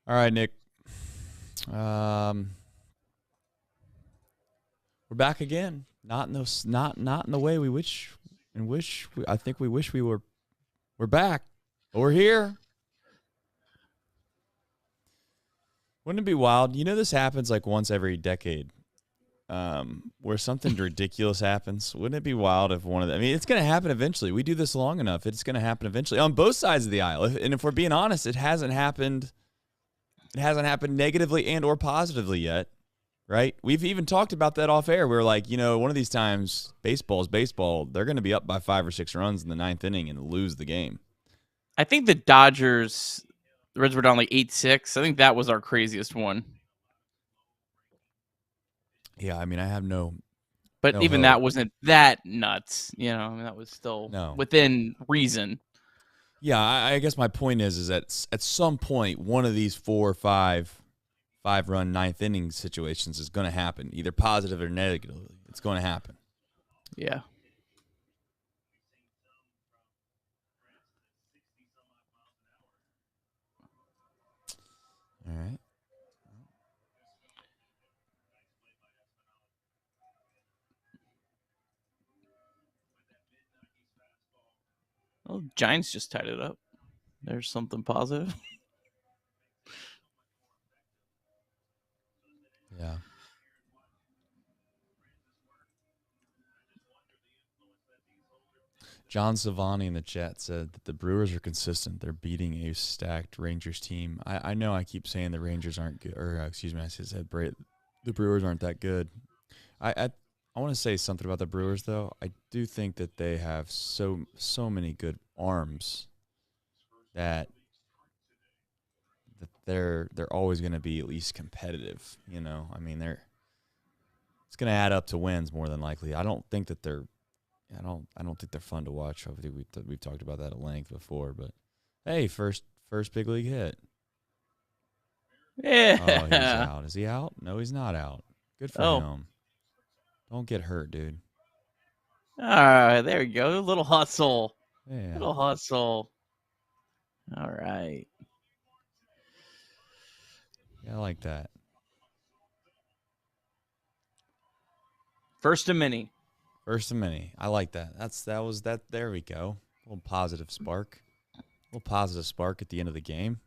All right, Nick. We're back again. Not in those, not in the way we wish and wish. I think we wish we were. We're back. But we're here. Wouldn't it be wild? You know, this happens like once every decade. Where something ridiculous happens. Wouldn't it be wild if one of them? I mean, it's going to happen eventually. We do this long enough. It's going to happen eventually on both sides of the aisle. And if we're being honest, it hasn't happened. It hasn't happened negatively and or positively yet, right? We've even talked about that off air. We're like, one of these times, baseball is baseball. They're going to be up by 5 or 6 runs in the ninth inning and lose the game. I think the Reds were down like 8-6. I think that was our craziest one. Yeah, I mean, I have no. But no even hope. that wasn't that nuts. I mean, that was still within reason. Yeah, I guess my point is that at some point, one of these 4 or 5-run ninth inning situations is going to happen, either positive or negative. It's going to happen. Yeah. All right. Well, Giants just tied it up. There's something positive. Yeah. John Savani in the chat said that the Brewers are consistent. They're beating a stacked Rangers team. I know I keep saying the Rangers aren't good, or excuse me, I said the Brewers aren't that good. I want to say something about the Brewers, though. I do think that they have so many good arms that they're always going to be at least competitive. I mean, it's going to add up to wins more than likely. I don't think that they're fun to watch. I think we've talked about that at length before. But hey, first big league hit. Yeah. Oh, he's out. Is he out? No, he's not out. Good for him. Don't get hurt, dude. All right, there you go. A little hustle. Yeah. Little hustle. All right. Yeah, I like that. First of many. First of many. I like that. That. There we go. A little positive spark. A little positive spark at the end of the game.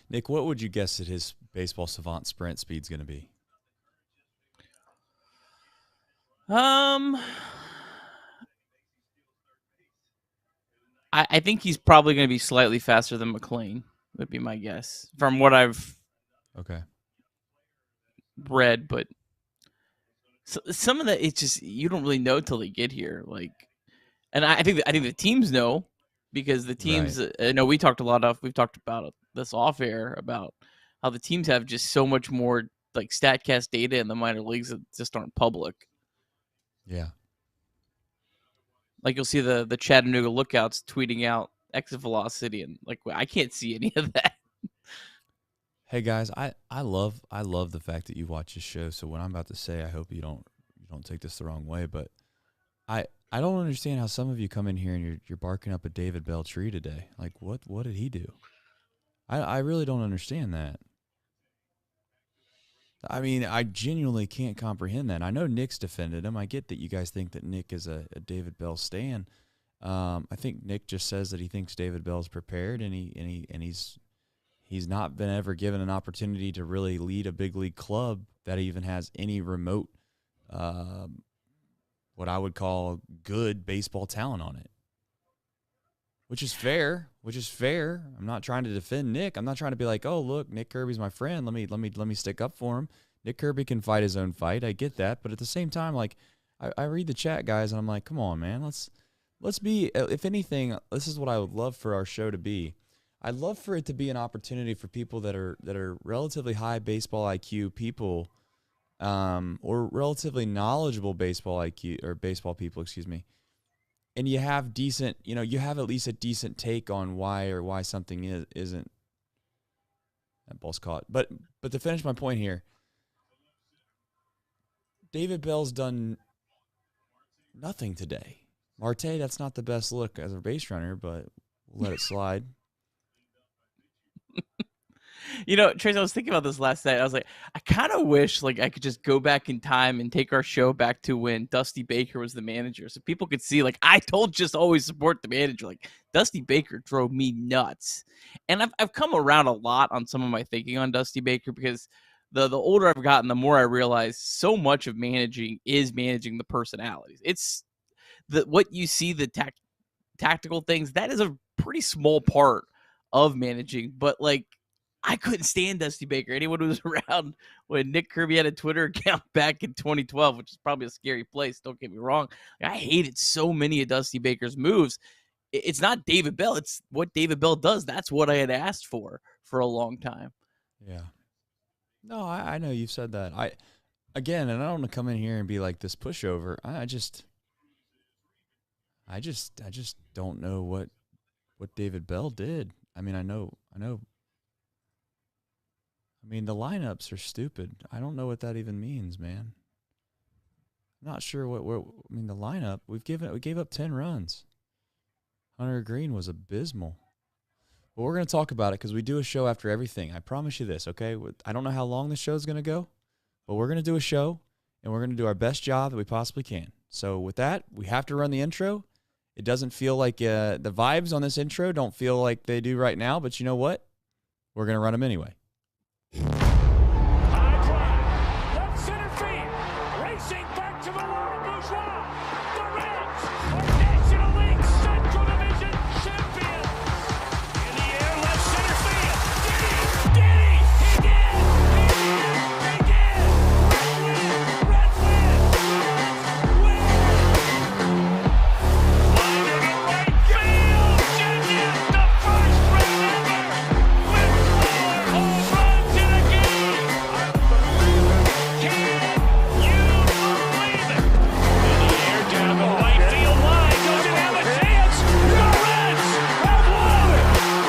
Nick, what would you guess that his baseball savant sprint speed's going to be? I think he's probably going to be slightly faster than McLean, would be my guess, from what I've read. But some of that, it's just you don't really know till they get here. And I think the teams know, because the teams. Right. I know we've talked about this off air about how the teams have just so much more like Statcast data in the minor leagues that just aren't public. Yeah. Like you'll see the Chattanooga Lookouts tweeting out exit velocity, and like I can't see any of that. Hey guys, I love the fact that you watch this show. So what I'm about to say, I hope you don't take this the wrong way, but I don't understand how some of you come in here and you're barking up a David Bell tree today. Like what did he do? I really don't understand that. I mean, I genuinely can't comprehend that. I know Nick's defended him. I get that you guys think that Nick is a David Bell stan. I think Nick just says that he thinks David Bell's prepared, and he's not been ever given an opportunity to really lead a big league club that even has any remote, what I would call good baseball talent on it. Which is fair. I'm not trying to defend Nick. I'm not trying to be like, oh look, Nick Kirby's my friend. Let me stick up for him. Nick Kirby can fight his own fight. I get that, but at the same time, like, I read the chat, guys, and I'm like, come on, man, let's be. If anything, this is what I would love for our show to be. I'd love for it to be an opportunity for people that are relatively high baseball IQ people, or relatively knowledgeable baseball IQ or baseball people, excuse me. And you have decent, you have at least a decent take on why something isn't That ball's caught. But to finish my point here, David Bell's done nothing today. Marte, that's not the best look as a base runner, but we'll let it slide. Trace, I was thinking about this last night. I was like, I kind of wish I could just go back in time and take our show back to when Dusty Baker was the manager, so people could see I told just always support the manager. Dusty Baker drove me nuts, and I've come around a lot on some of my thinking on Dusty Baker because the older I've gotten, the more I realize so much of managing is managing the personalities. It's what you see, the tactical things, that is a pretty small part of managing, but I couldn't stand Dusty Baker. Anyone who was around when Nick Kirby had a Twitter account back in 2012, which is probably a scary place, don't get me wrong. I hated so many of Dusty Baker's moves. It's not David Bell. It's what David Bell does. That's what I had asked for a long time. Yeah. No, I know you've said that. And I don't want to come in here and be like this pushover. I just don't know what David Bell did. I mean, I know. I mean, the lineups are stupid. I don't know what that even means, man. I'm not sure the lineup, we gave up 10 runs. Hunter Greene was abysmal. But we're going to talk about it because we do a show after everything. I promise you this, okay? I don't know how long the show is going to go, but we're going to do a show, and we're going to do our best job that we possibly can. So with that, we have to run the intro. It doesn't feel like the vibes on this intro don't feel like they do right now, but you know what? We're going to run them anyway. High drive, left center field, racing back to the Laurel Bourgeois. The Reds are National League Central Division champions. In the air, left center field. Did he? He did! He did! Reds win! Reds win! Line to the right field. Genius, the first run ever with 4 home runs in a game. Can you believe it? In the air, down the right field line. Doesn't have a chance. The Reds have won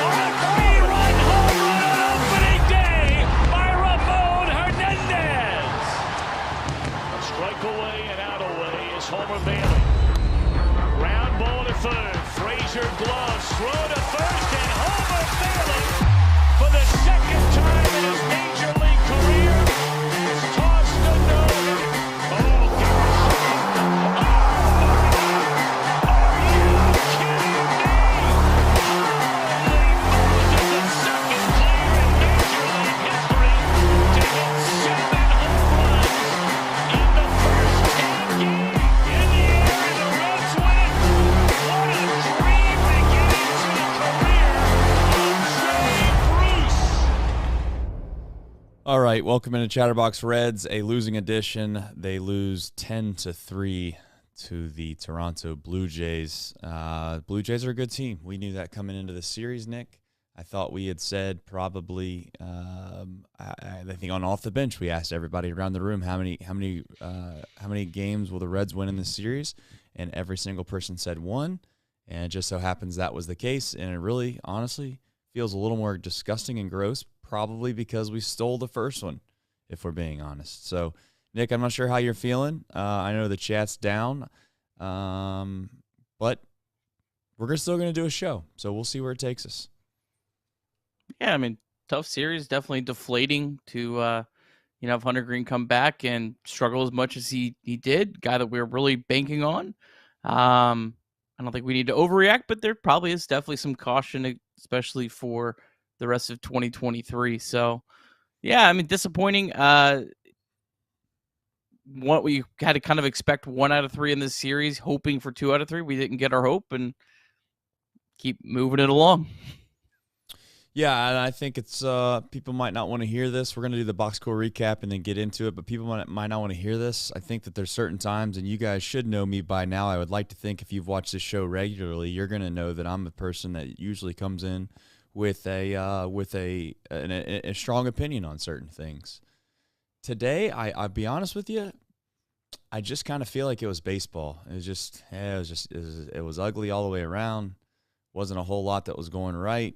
on a 3-run home run on opening day by Ramon Hernandez. A strike away and out away is Homer Bailey. Ground ball to third. Frazier gloves. Throw to first, and Homer Bailey, for the second time in his major league career, has tossed a no-hitter. Oh, gosh. Are you kidding me? Holy Moses, the second player in major league history to hit 7 home runs in the first 10 games. In the air, the Reds win. What a dream to get into the career of Jay Bruce. All right, welcome into Chatterbox Reds, a losing edition. They lose 10-3 to the Toronto Blue Jays. Blue Jays are a good team. We knew that coming into the series, Nick. I thought we had said probably. I think on off the bench we asked everybody around the room how many games will the Reds win in this series, and every single person said 1. And it just so happens that was the case, and it really, honestly, feels a little more disgusting and gross, probably because we stole the first one, if we're being honest. So, Nick, I'm not sure how you're feeling. I know the chat's down, but we're still going to do a show, so we'll see where it takes us. Yeah, I mean, tough series, definitely deflating to have Hunter Greene come back and struggle as much as he did. Guy that we were really banking on. I don't think we need to overreact, but there probably is definitely some caution, especially for the rest of 2023. So, yeah, I mean, disappointing. What we had to kind of expect 1 out of 3 in this series, hoping for 2 out of 3. We didn't get our hope and keep moving it along. Yeah, and I think it's people might not want to hear this. We're going to do the box score recap and then get into it, but people might not want to hear this. I think that there's certain times, and you guys should know me by now. I would like to think if you've watched this show regularly, you're going to know that I'm the person that usually comes in with a strong opinion on certain things. Today, I'll be honest with you, I just kind of feel like it was baseball. It was ugly all the way around. Wasn't a whole lot that was going right.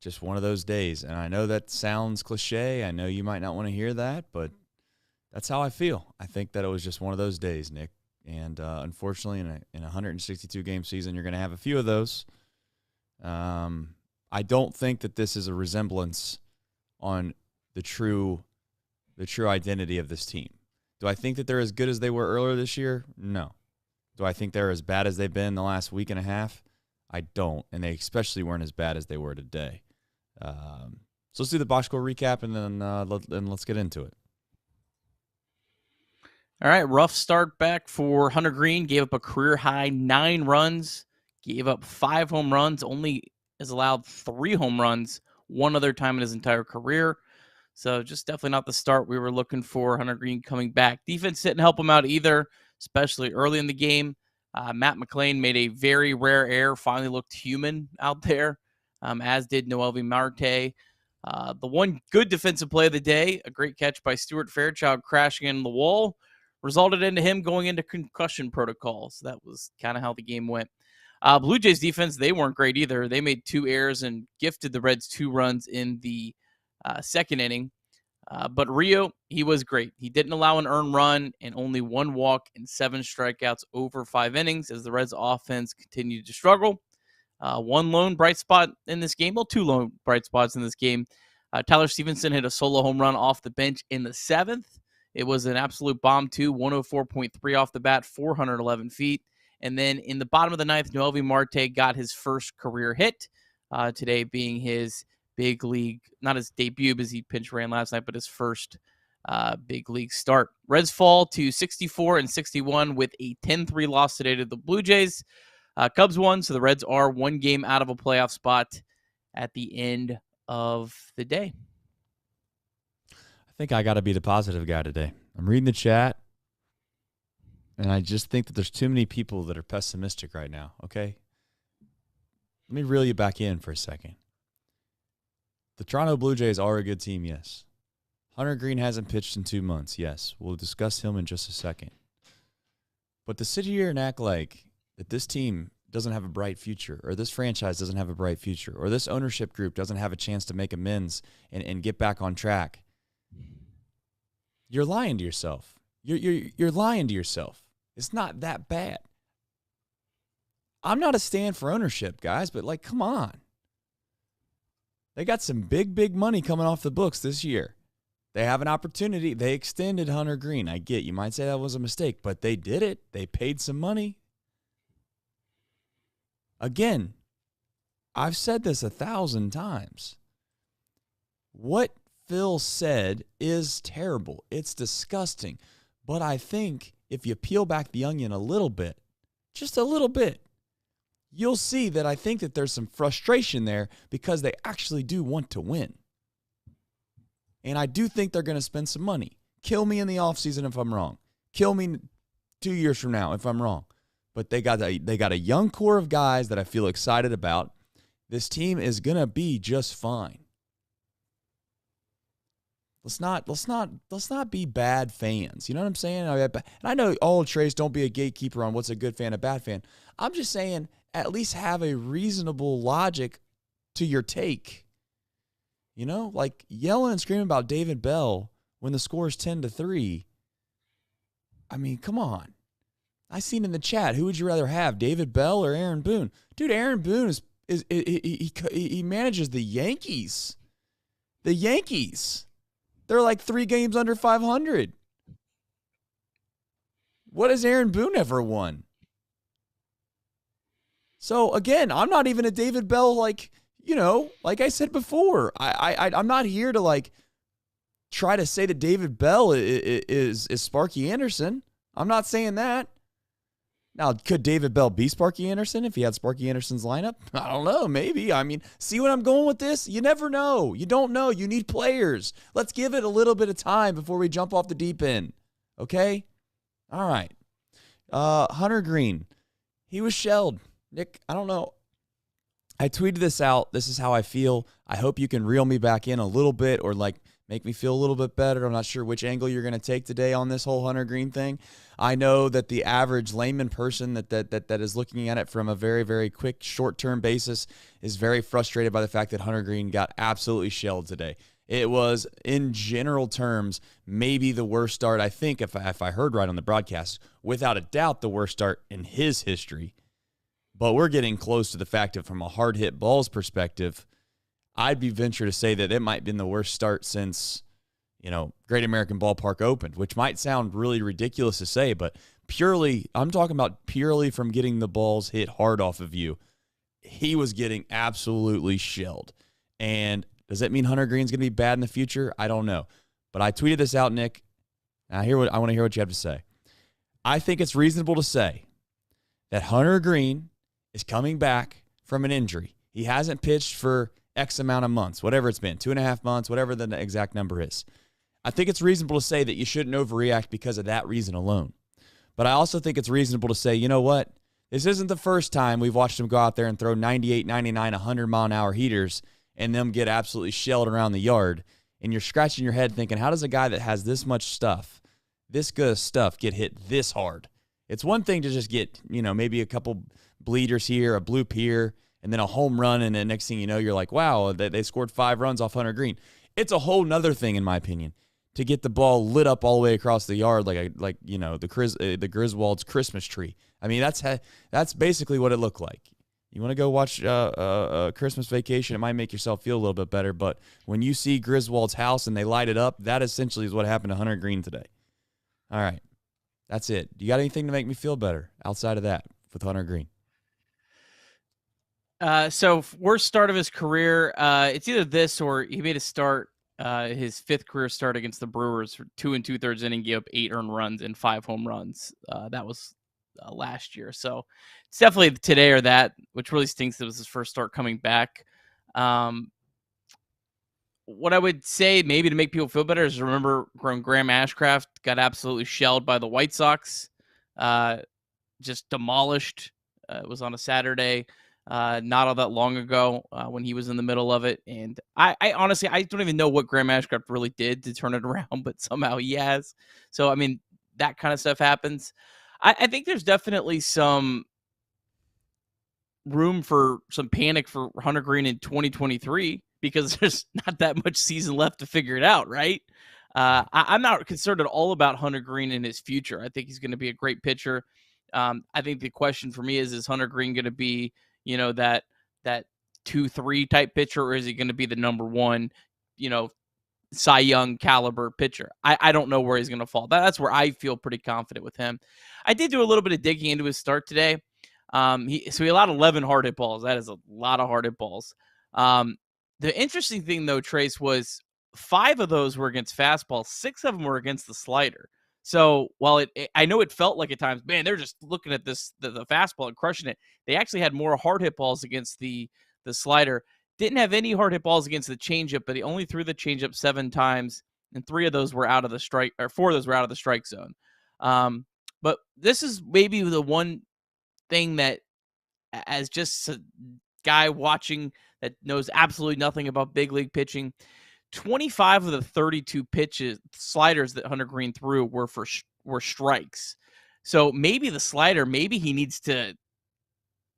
just one of those days. And I know that sounds cliche. I know you might not want to hear that, but that's how I feel. I think that it was just one of those days, Nick. And unfortunately, in a 162-game season, you're going to have a few of those. I don't think that this is a resemblance on the true identity of this team. Do I think that they're as good as they were earlier this year? No. Do I think they're as bad as they've been the last week and a half? I don't, and they especially weren't as bad as they were today. So let's do the box score recap, and then let's get into it. All right, rough start back for Hunter Greene. Gave up a career-high 9 runs, gave up 5 home runs, only has allowed 3 home runs one other time in his entire career. So just definitely not the start we were looking for. Hunter Greene coming back. Defense didn't help him out either, especially early in the game. Matt McClain made a very rare error, finally looked human out there, as did Noelvi Marte. The one good defensive play of the day, a great catch by Stuart Fairchild crashing into the wall, resulted into him going into concussion protocol. So that was kind of how the game went. Blue Jays defense, they weren't great either. They made 2 errors and gifted the Reds 2 runs in the second inning. But Rio, he was great. He didn't allow an earned run and only 1 walk and 7 strikeouts over 5 innings as the Reds offense continued to struggle. One lone bright spot in this game, well, 2 lone bright spots in this game. Tyler Stevenson hit a solo home run off the bench in the 7th. It was an absolute bomb, too, 104.3 off the bat, 411 feet. And then in the bottom of the 9th, Noelvi Marte got his first career hit, today being his big league, not his debut because he pinch ran last night, but his first big league start. Reds fall to 64-61 with a 10-3 loss today to the Blue Jays. Cubs won, so the Reds are 1 game out of a playoff spot at the end of the day. I think I got to be the positive guy today. I'm reading the chat, and I just think that there's too many people that are pessimistic right now, okay? Let me reel you back in for a second. The Toronto Blue Jays are a good team, yes. Hunter Greene hasn't pitched in 2 months, yes. We'll discuss him in just a second. But to sit here and act like that this team doesn't have a bright future, or this franchise doesn't have a bright future, or this ownership group doesn't have a chance to make amends and get back on track, you're lying to yourself. You're lying to yourself. It's not that bad. I'm not a stand for ownership, guys, but, like, come on. They got some big money coming off the books this year. They have an opportunity. They extended Hunter Greene. I get you might say that was a mistake, but they did it. They paid some money. Again, I've said this 1,000 times. What Phil said is terrible. It's disgusting. But I think if you peel back the onion a little bit, just a little bit, you'll see that I think that there's some frustration there because they actually do want to win. And I do think they're going to spend some money. Kill me in the offseason if I'm wrong. Kill me 2 years from now if I'm wrong. But they got a young core of guys that I feel excited about. This team is going to be just fine. Let's not be bad fans. You know what I'm saying? And I know, Trace, don't be a gatekeeper on what's a good fan, a bad fan. I'm just saying, at least have a reasonable logic to your take. You know, like yelling and screaming about David Bell when the score is 10-3. I mean, come on. I seen in the chat, who would you rather have, David Bell or Aaron Boone? Dude, Aaron Boone he manages the Yankees. The Yankees. They're like 3 games under 500. What has Aaron Boone ever won? So, again, I'm not even a David Bell, like I said before. I'm not here to, try to say that David Bell is Sparky Anderson. I'm not saying that. Now, could David Bell be Sparky Anderson if he had Sparky Anderson's lineup? I don't know. Maybe. I mean, see what I'm going with this? You never know. You don't know. You need players. Let's give it a little bit of time before we jump off the deep end. Okay? All right. Hunter Greene. He was shelled. Nick, I don't know. I tweeted this out. This is how I feel. I hope you can reel me back in a little bit or make me feel a little bit better. I'm not sure which angle you're going to take today on this whole Hunter Greene thing. I know that the average layman person that is looking at it from a very, very quick, short-term basis is very frustrated by the fact that Hunter Greene got absolutely shelled today. It was, in general terms, maybe the worst start, I think, if I heard right on the broadcast, without a doubt the worst start in his history. But we're getting close to the fact that from a hard-hit balls perspective, I'd be venture to say that it might have been the worst start since, Great American Ballpark opened, which might sound really ridiculous to say, but I'm talking about purely from getting the balls hit hard off of you. He was getting absolutely shelled. And does that mean Hunter Greene's going to be bad in the future? I don't know. But I tweeted this out, Nick. I want to hear what you have to say. I think it's reasonable to say that Hunter Greene is coming back from an injury. He hasn't pitched for X amount of months, whatever it's been, 2.5 months, whatever the exact number is. I think it's reasonable to say that you shouldn't overreact because of that reason alone. But I also think it's reasonable to say, you know what? This isn't the first time we've watched him go out there and throw 98, 99, 100-mile-an-hour heaters and them get absolutely shelled around the yard. And you're scratching your head thinking, how does a guy that has this much stuff, this good of stuff, get hit this hard? It's one thing to just get, maybe a couple bleeders here, a bloop here, and then a home run, and the next thing you know, you're like, wow, they scored 5 runs off Hunter Greene. It's a whole nother thing, in my opinion, to get the ball lit up all the way across the yard the Griswold's Christmas tree. I mean, that's basically what it looked like. You want to go watch a Christmas Vacation, it might make yourself feel a little bit better, but when you see Griswold's house and they light it up, that essentially is what happened to Hunter Greene today. All right, that's it. You got anything to make me feel better outside of that with Hunter Greene? So worst start of his career, it's either this or he made a start, his 5th career start against the Brewers for 2 2/3 inning, gave up 8 earned runs and 5 home runs. That was last year. So it's definitely today or that, which really stinks. It was his first start coming back. What I would say maybe to make people feel better is remember when Graham Ashcraft got absolutely shelled by the White Sox, just demolished. It was on a Saturday. Not all that long ago when he was in the middle of it. And I honestly, I don't even know what Graham Ashcraft really did to turn it around, but somehow he has. So, I mean, that kind of stuff happens. I think there's definitely some room for some panic for Hunter Greene in 2023 because there's not that much season left to figure it out, right? I'm not concerned at all about Hunter Greene in his future. I think he's going to be a great pitcher. I think the question for me is Hunter Greene going to be that 2-3 type pitcher, or is he going to be the number 1, Cy Young caliber pitcher? I don't know where he's going to fall. That's where I feel pretty confident with him. I did do a little bit of digging into his start today. He allowed 11 hard hit balls. That is a lot of hard hit balls. The interesting thing though, Trace, was 5 of those were against fastballs. 6 of them were against the slider. So while I know it felt like at times, man, they're just looking at the fastball and crushing it. They actually had more hard hit balls against the slider. Didn't have any hard hit balls against the changeup, but he only threw the changeup 7 times, and 3 of those were out of the strike, or 4 of those were out of the strike zone. But this is maybe the one thing that, as just a guy watching that knows absolutely nothing about big league pitching, 25 of the 32 sliders that Hunter Greene threw were strikes. So maybe the slider, maybe he needs to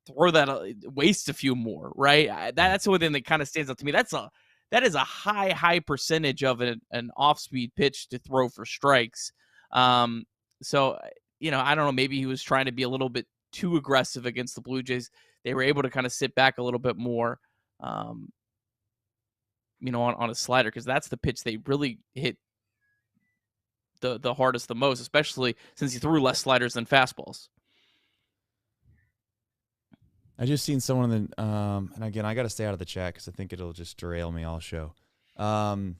throw that, waste a few more, right? That's the one thing that kind of stands out to me. That is a high percentage of an off-speed pitch to throw for strikes. So, I don't know, maybe he was trying to be a little bit too aggressive against the Blue Jays. They were able to kind of sit back a little bit more, on a slider, because that's the pitch they really hit the hardest, the most, especially since he threw less sliders than fastballs. I just seen someone and again, I got to stay out of the chat because I think it'll just derail me all show. I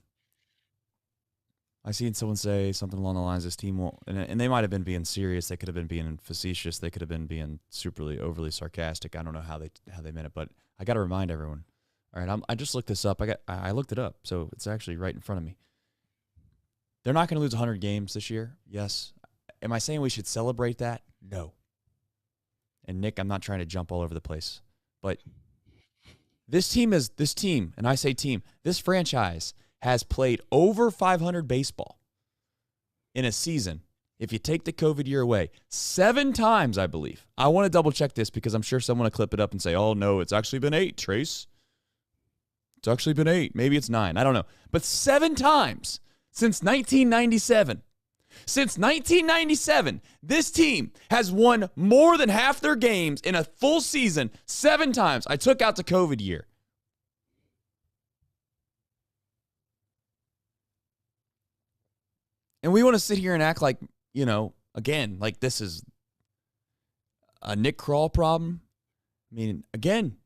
seen someone say something along the lines, this team won't, and they might have been being serious. They could have been being facetious. They could have been being superly overly sarcastic. I don't know how they meant it, but I got to remind everyone. All right, I just looked this up. I looked it up, so it's actually right in front of me. They're not going to lose 100 games this year. Yes. Am I saying we should celebrate that? No. And Nick, I'm not trying to jump all over the place, but this team, and I say team, this franchise has played over 500 baseball in a season, if you take the COVID year away, 7 times, I believe. I want to double check this because I'm sure someone will clip it up and say, oh, no, it's actually been 8, Trace. It's actually been 8. Maybe it's 9. I don't know. But 7 times since 1997. Since 1997, this team has won more than half their games in a full season 7 times. I took out the COVID year. And we want to sit here and act like, again, like this is a Nick Krall problem. I mean, again,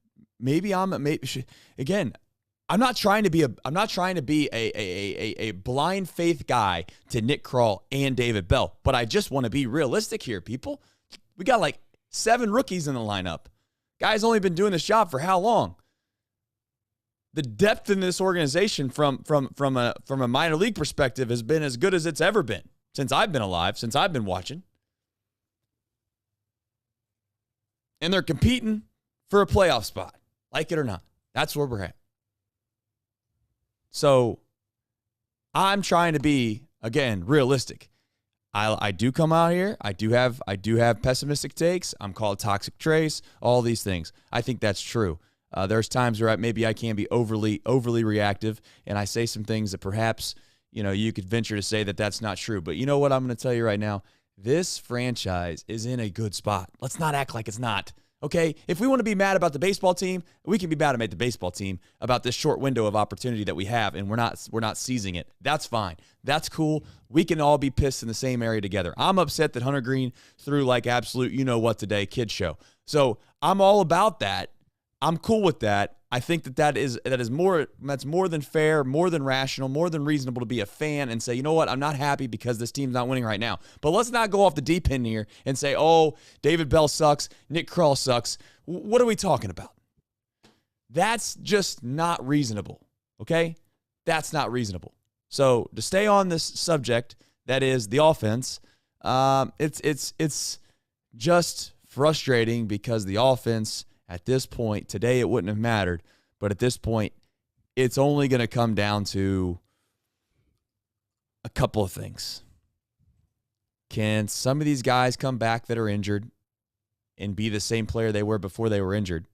I'm not trying to be a blind faith guy to Nick Krall and David Bell, but I just want to be realistic here, people. We got like 7 rookies in the lineup. Guy's only been doing this job for how long? The depth in this organization from a minor league perspective has been as good as it's ever been since I've been alive, since I've been watching. And they're competing for a playoff spot, like it or not. That's where we're at. So I'm trying to be, again, realistic. I do come out here. I do have pessimistic takes. I'm called Toxic Trace, all these things. I think that's true. There's times where maybe I can be overly reactive, and I say some things that perhaps, you could venture to say that that's not true. But you know what I'm going to tell you right now? This franchise is in a good spot. Let's not act like it's not. Okay, if we want to be mad about the baseball team, we can be mad at the baseball team about this short window of opportunity that we have, and we're not seizing it. That's fine. That's cool. We can all be pissed in the same area together. I'm upset that Hunter Greene threw like absolute you-know-what-today kid show. So I'm all about that. I'm cool with that. I think that's more than fair, more than rational, more than reasonable to be a fan and say, you know what, I'm not happy because this team's not winning right now. But let's not go off the deep end here and say, oh, David Bell sucks, Nick Krall sucks. What are we talking about? That's just not reasonable, okay? That's not reasonable. So to stay on this subject, that is the offense, it's just frustrating because the offense at this point, today it wouldn't have mattered, but at this point, it's only going to come down to a couple of things. Can some of these guys come back that are injured and be the same player they were before they were injured?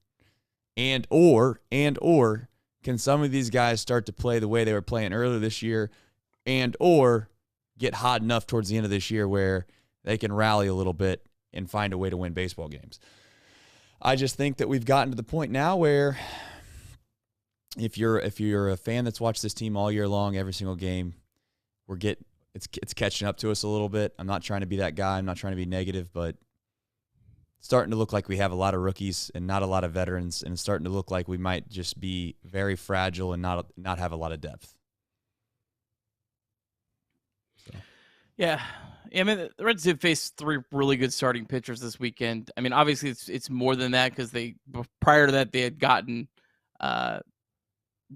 And or can some of these guys start to play the way they were playing earlier this year and or get hot enough towards the end of this year where they can rally a little bit and find a way to win baseball games? I just think that we've gotten to the point now where if you're a fan that's watched this team all year long, every single game, it's catching up to us a little bit. I'm not trying to be that guy. I'm not trying to be negative, but it's starting to look like we have a lot of rookies and not a lot of veterans, and it's starting to look like we might just be very fragile and not have a lot of depth. So. Yeah. I mean, the Reds did face 3 really good starting pitchers this weekend. I mean, obviously it's more than that because prior to that they had gotten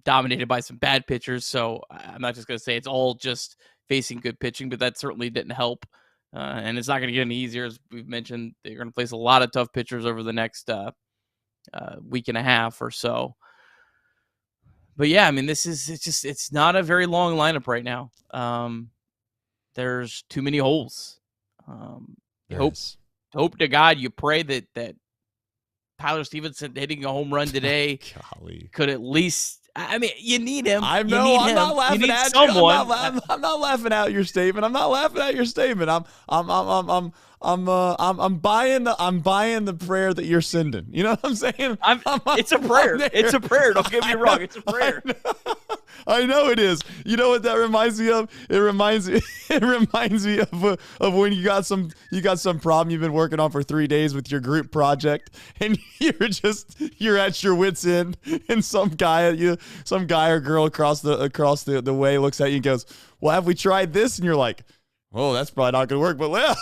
dominated by some bad pitchers. So I'm not just going to say it's all just facing good pitching, but that certainly didn't help. And it's not going to get any easier. As we've mentioned, they're going to face a lot of tough pitchers over the next week and a half or so. But yeah, I mean, it's not a very long lineup right now. There's too many holes. Hope to God, you pray that Tyler Stevenson hitting a home run today could at least. I mean, you need him. I know. I'm not laughing at you. I'm not laughing at your statement. I'm not laughing at your statement. I'm buying the prayer that you're sending. You know what I'm saying? It's a prayer. It's a prayer. Don't get me wrong. It's a prayer. I know it is. You know what that reminds me of? It reminds me of when you got some problem you've been working on for 3 days with your group project, and you're at your wit's end, and some guy or girl across the way looks at you and goes, "Well, have we tried this?" And you're like, "Oh, that's probably not gonna work." But well,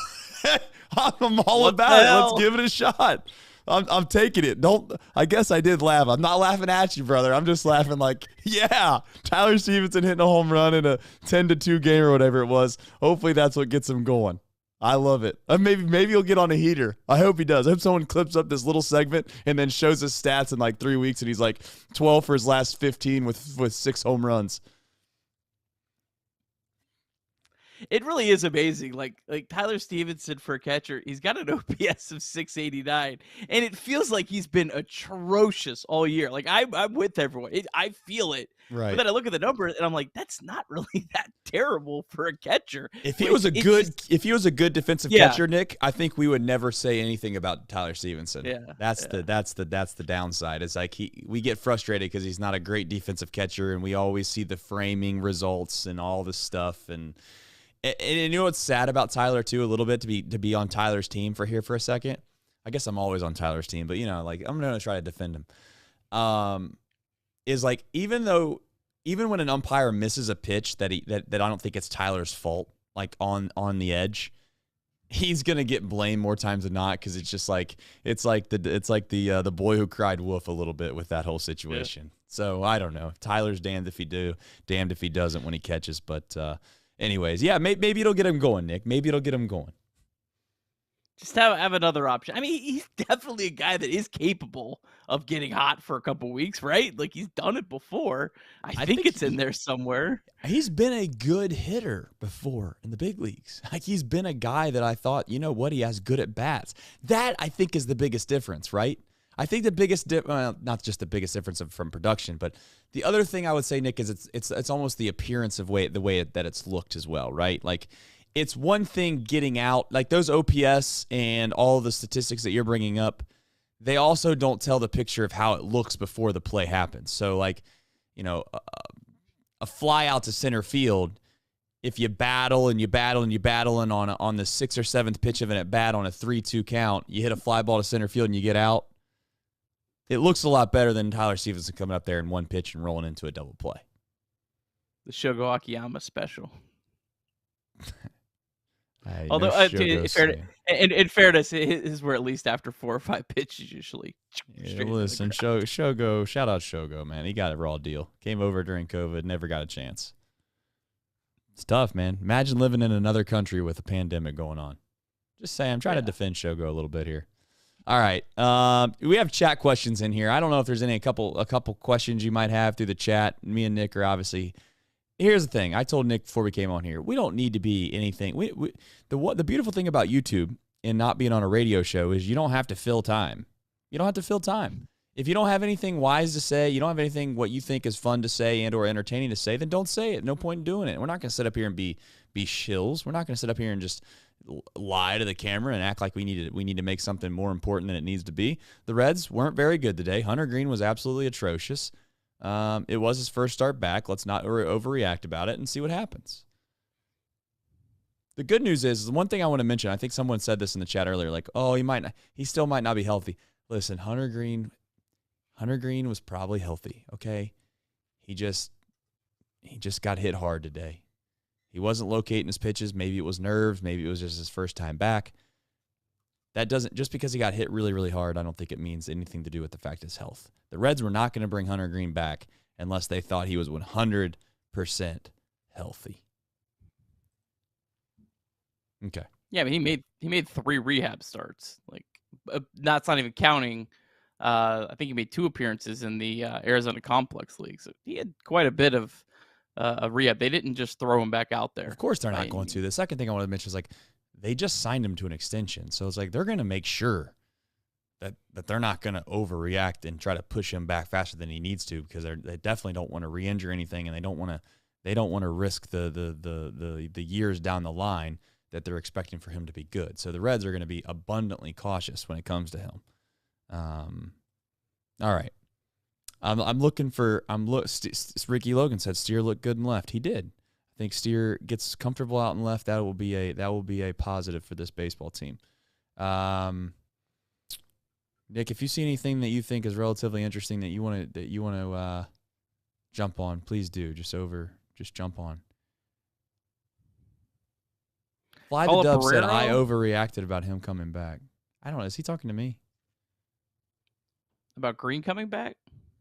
I'm all about it. Let's give it a shot. I'm taking it. I guess I did laugh. I'm not laughing at you, brother. I'm just laughing like, yeah, Tyler Stevenson hitting a home run in a 10-2 game or whatever it was. Hopefully that's what gets him going. I love it. Maybe he'll get on a heater. I hope he does. I hope someone clips up this little segment and then shows his stats in like 3 weeks and he's like 12 for his last 15 with 6 home runs. It really is amazing. Like Tyler Stevenson for a catcher, he's got an OPS of 689, and it feels like he's been atrocious all year. Like I'm with everyone. I feel it. Right. But then I look at the numbers and I'm like, that's not really that terrible for a catcher. If he Like, was a it's good just- if he was a good defensive Yeah. catcher, Nick, I think we would never say anything about Tyler Stevenson. Yeah, That's the downside. It's like we get frustrated because he's not a great defensive catcher, and we always see the framing results and all this stuff. And you know what's sad about Tyler too, a little bit, to be on Tyler's team for a second. I guess I'm always on Tyler's team, but like I'm gonna try to defend him. Is like even when an umpire misses a pitch that I don't think it's Tyler's fault, like on the edge, he's gonna get blamed more times than not, because it's just like the boy who cried wolf a little bit with that whole situation. Yeah. So I don't know. Tyler's damned if he do, damned if he doesn't when he catches. But anyways, yeah, maybe it'll get him going, Nick. Maybe it'll get him going. Just have another option. I mean, he's definitely a guy that is capable of getting hot for a couple weeks, right? Like, he's done it before. I think it's in there somewhere. He's been a good hitter before in the big leagues. Like, he's been a guy that I thought, you know what, he has good at bats. That, I think, is the biggest difference, right? I think the biggest not just the biggest difference from production, but the other thing I would say, Nick, is it's almost the appearance of the way that it's looked as well, right? Like, it's one thing getting out, like those OPS and all the statistics that you're bringing up, they also don't tell the picture of how it looks before the play happens. So, like, a fly out to center field, if you battle and on the 6th or 7th pitch of an at bat on a 3-2 count, you hit a fly ball to center field and you get out, it looks a lot better than Tyler Stevenson coming up there in one pitch and rolling into a double play. The Shogo Akiyama special. Although, in fairness, his were at least after 4 or 5 pitches usually. Yeah, listen, Shogo, shout out Shogo, man. He got a raw deal. Came over during COVID, never got a chance. It's tough, man. Imagine living in another country with a pandemic going on. Just saying, I'm trying to defend Shogo a little bit here. All right, we have chat questions in here. I don't know if there's a couple questions you might have through the chat. Me and Nick are obviously. Here's the thing. I told Nick before we came on here, we don't need to be anything. The beautiful thing about YouTube and not being on a radio show is you don't have to fill time. You don't have to fill time. If you don't have anything wise to say, you don't have anything what you think is fun to say and or entertaining to say, then don't say it. No point in doing it. We're not going to sit up here and be shills. We're not going to sit up here and just lie to the camera and act like we need to make something more important than it needs to be. The Reds weren't very good today. Hunter Greene was absolutely atrocious. It was his first start back. Let's not overreact about it and see what happens. The good news is the one thing I want to mention. I think someone said this in the chat earlier, like, "Oh, he still might not be healthy." Listen, Hunter Greene was probably healthy. Okay, he just got hit hard today. He wasn't locating his pitches. Maybe it was nerves. Maybe it was just his first time back. That doesn't, just because he got hit really, really hard, I don't think it means anything to do with the fact of his health. The Reds were not going to bring Hunter Greene back unless they thought he was 100% healthy. Okay. Yeah, but he made 3 rehab starts. Like, that's not even counting. I think he made 2 appearances in the Arizona Complex League. So he had quite a bit of rehab. They didn't just throw him back out there. Of course they're not going to. The second thing I want to mention is, like, they just signed him to an extension. So it's like they're going to make sure that they're not going to overreact and try to push him back faster than he needs to, because they definitely don't want to re-injure anything, and they don't want to risk the years down the line that they're expecting for him to be good. So the Reds are going to be abundantly cautious when it comes to him. All right. Ricky Logan said Steer looked good in left. He did. I think Steer gets comfortable out in left. That will be a positive for this baseball team. Nick, if you see anything that you think is relatively interesting that you want to jump on, please do. Just jump on. Fly the Dub said I overreacted about him coming back. I don't know. Is he talking to me? About Greene coming back?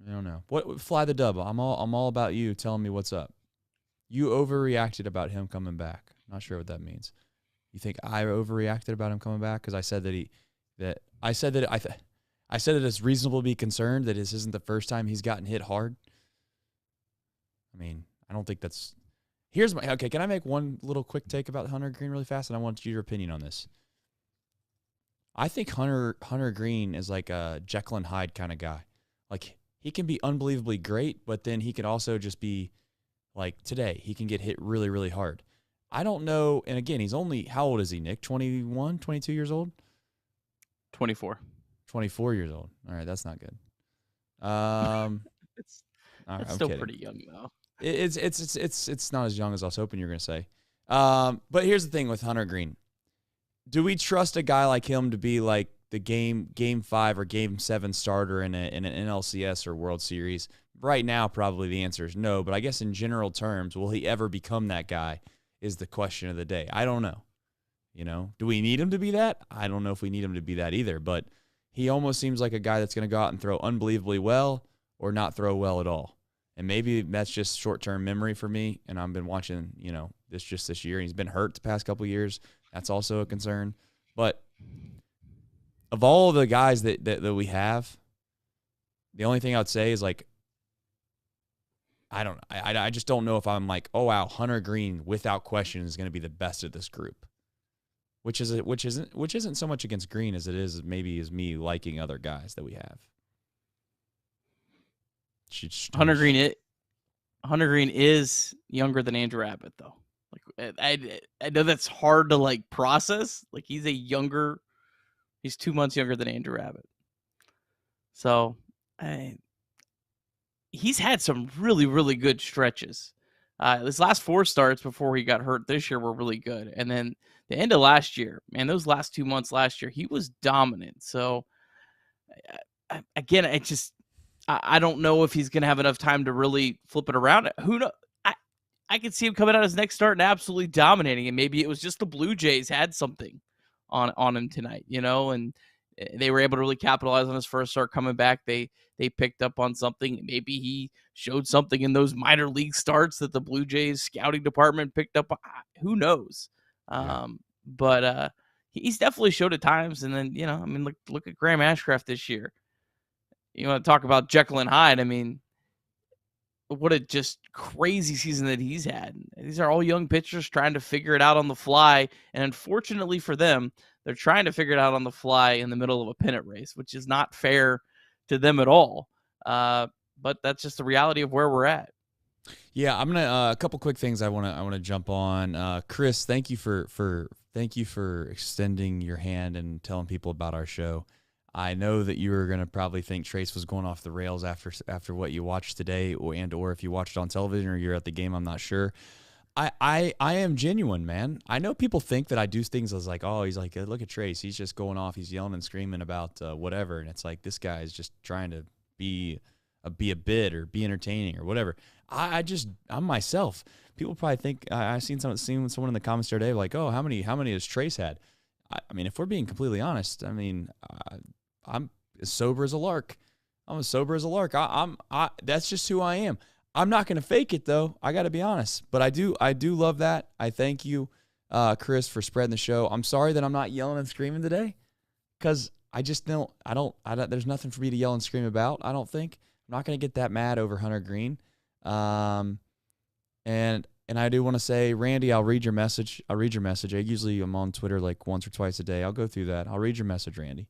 I don't know. What Fly the Dub? I'm all about you telling me what's up. You overreacted about him coming back. Not sure what that means. You think I overreacted about him coming back because I said that it's reasonable to be concerned that this isn't the first time he's gotten hit hard. I mean, I don't think that's. Okay, can I make one little quick take about Hunter Greene really fast? And I want your opinion on this. I think Hunter Greene is like a Jekyll and Hyde kind of guy. Like, he can be unbelievably great, but then he can also just be like today. He can get hit really, really hard. I don't know. And again, he's only, how old is he, Nick? 21, 22 years old? 24. 24 years old. All right, that's not good. It's all right, That's I'm still kidding. pretty young though. It's not as young as I was hoping you were going to say. But here's the thing with Hunter Greene. Do we trust a guy like him to be like the game 5 or game 7 starter in an NLCS or World Series? Right now, probably the answer is no. But I guess in general terms, will he ever become that guy is the question of the day. I don't know. Do we need him to be that? I don't know if we need him to be that either. But he almost seems like a guy that's going to go out and throw unbelievably well or not throw well at all. And maybe that's just short-term memory for me. And I've been watching, this year. And he's been hurt the past couple of years. That's also a concern. But of all the guys that we have, the only thing I would say is like, I just don't know if I'm like, oh wow, Hunter Greene without question is going to be the best of this group. Which isn't so much against Greene as it is maybe is me liking other guys that we have. Hunter Greene is younger than Andrew Abbott though. Like I know that's hard to like process. Like he's 2 months younger than Andrew Abbott. So he's had some really, really good stretches. His last 4 starts before he got hurt this year were really good. And then the end of last year, man, those last 2 months last year, he was dominant. So again, I don't know if he's going to have enough time to really flip it around. Who knows? I could see him coming out his next start and absolutely dominating. And maybe it was just the Blue Jays had something on him tonight, and they were able to really capitalize on his first start coming back. They picked up on something. Maybe he showed something in those minor league starts that the Blue Jays scouting department picked up. Who knows? Yeah. But he's definitely showed at times. And then, look at Graham Ashcraft this year. You want to talk about Jekyll and Hyde. I mean, what a just crazy season that he's had. These are all young pitchers trying to figure it out on the fly. And unfortunately for them, they're trying to figure it out on the fly in the middle of a pennant race, which is not fair to them at all. But that's just the reality of where we're at. Yeah, I'm gonna a couple quick things I wanna jump on. Chris, thank you for extending your hand and telling people about our show. I know that you were gonna probably think Trace was going off the rails after what you watched today, or if you watched it on television or you're at the game. I'm not sure. I am genuine, man. I know people think that I do things as like, oh, he's like, look at Trace. He's just going off. He's yelling and screaming about whatever. And it's like, this guy is just trying to be a bit or be entertaining or whatever. I'm myself. People probably think I've seen someone in the comments today like, oh, how many has Trace had? I mean, if we're being completely honest, I mean, I'm as sober as a lark. I'm as sober as a lark. That's just who I am. I'm not going to fake it, though. I got to be honest. But I do love that. I thank you, Chris, for spreading the show. I'm sorry that I'm not yelling and screaming today because I just don't, there's nothing for me to yell and scream about, I don't think. I'm not going to get that mad over Hunter Greene. And I do want to say, Randy, I'll read your message. I usually am on Twitter like once or twice a day. I'll go through that. I'll read your message, Randy.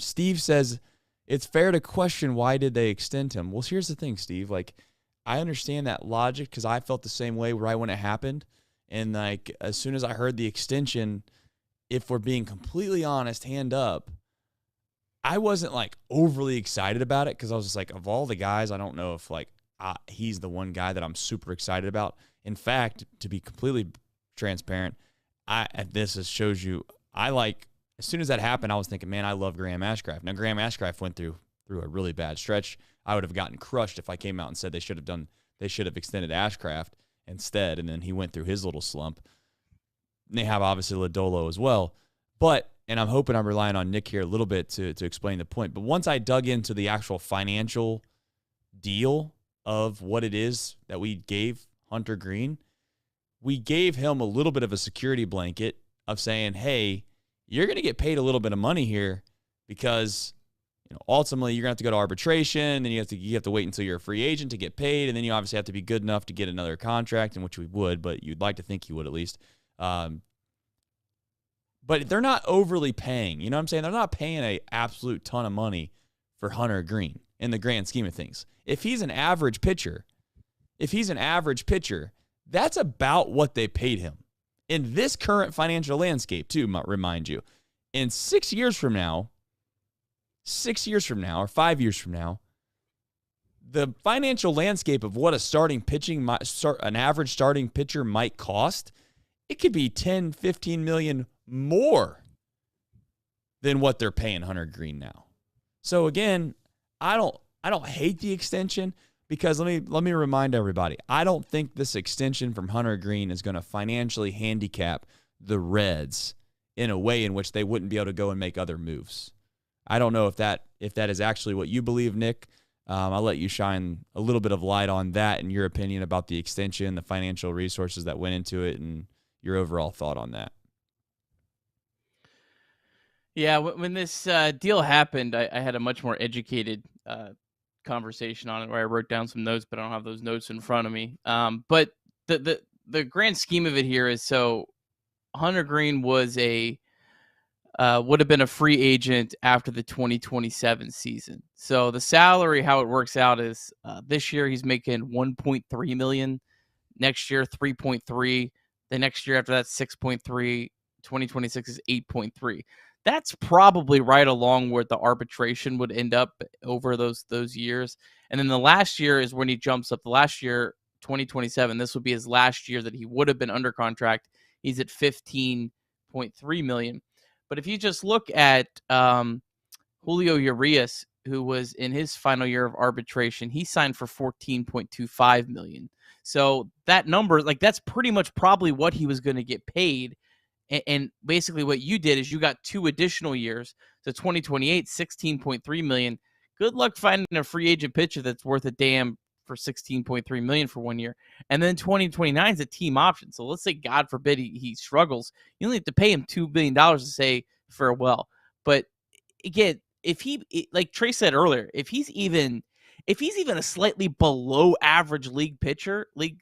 Steve says, it's fair to question why did they extend him. Well, here's the thing, Steve. Like, I understand that logic because I felt the same way right when it happened. And like, as soon as I heard the extension, if we're being completely honest, hand up, I wasn't like overly excited about it because I was just like, of all the guys, I don't know if like he's the one guy that I'm super excited about. In fact, to be completely transparent, shows you I like. As soon as that happened, I was thinking, man, I love Graham Ashcraft. Now, Graham Ashcraft went through a really bad stretch. I would have gotten crushed if I came out and said they should have extended Ashcraft instead, and then he went through his little slump. And they have obviously Lodolo as well. And I'm hoping I'm relying on Nick here a little bit to explain the point. But once I dug into the actual financial deal of what it is that we gave Hunter Greene, we gave him a little bit of a security blanket of saying, hey, you're going to get paid a little bit of money here because ultimately you're going to have to go to arbitration, and you have to wait until you're a free agent to get paid, and then you obviously have to be good enough to get another contract, in which we would, but you'd like to think you would at least. But they're not overly paying. You know what I'm saying? They're not paying an absolute ton of money for Hunter Greene in the grand scheme of things. If he's an average pitcher, that's about what they paid him. In this current financial landscape, too, remind you, in 6 years from now, or 5 years from now, the financial landscape of what an average starting pitcher might cost, it could be 10, 15 million more than what they're paying Hunter Greene now. So again, I don't hate the extension, because let me remind everybody, I don't think this extension from Hunter Greene is going to financially handicap the Reds in a way in which they wouldn't be able to go and make other moves. I don't know if that is actually what you believe, Nick. I'll let you shine a little bit of light on that and your opinion about the extension, the financial resources that went into it, and your overall thought on that. Yeah, when this deal happened, I had a much more educated conversation on it, where I wrote down some notes, but I don't have those notes in front of me. But the grand scheme of it here is, so Hunter Greene was would have been a free agent after the 2027 season. So the salary, how it works out is, this year he's making $1.3 million, next year 3.3, the next year after that 6.3, 2026 is 8.3. That's probably right along where the arbitration would end up over those years. And then the last year is when he jumps up. The last year, 2027, this would be his last year that he would have been under contract. He's at $15.3 million. But if you just look at Julio Urias, who was in his final year of arbitration, he signed for $14.25 million. So that number, that's pretty much probably what he was going to get paid. And basically what you did is you got 2 additional years. So 2028, $16.3 million. Good luck finding a free agent pitcher that's worth a damn for $16.3 million for 1 year. And then 2029 is a team option. So let's say, God forbid, he struggles. You only have to pay him $2 billion to say farewell. But again, if like Trey said earlier, if he's even a slightly below average league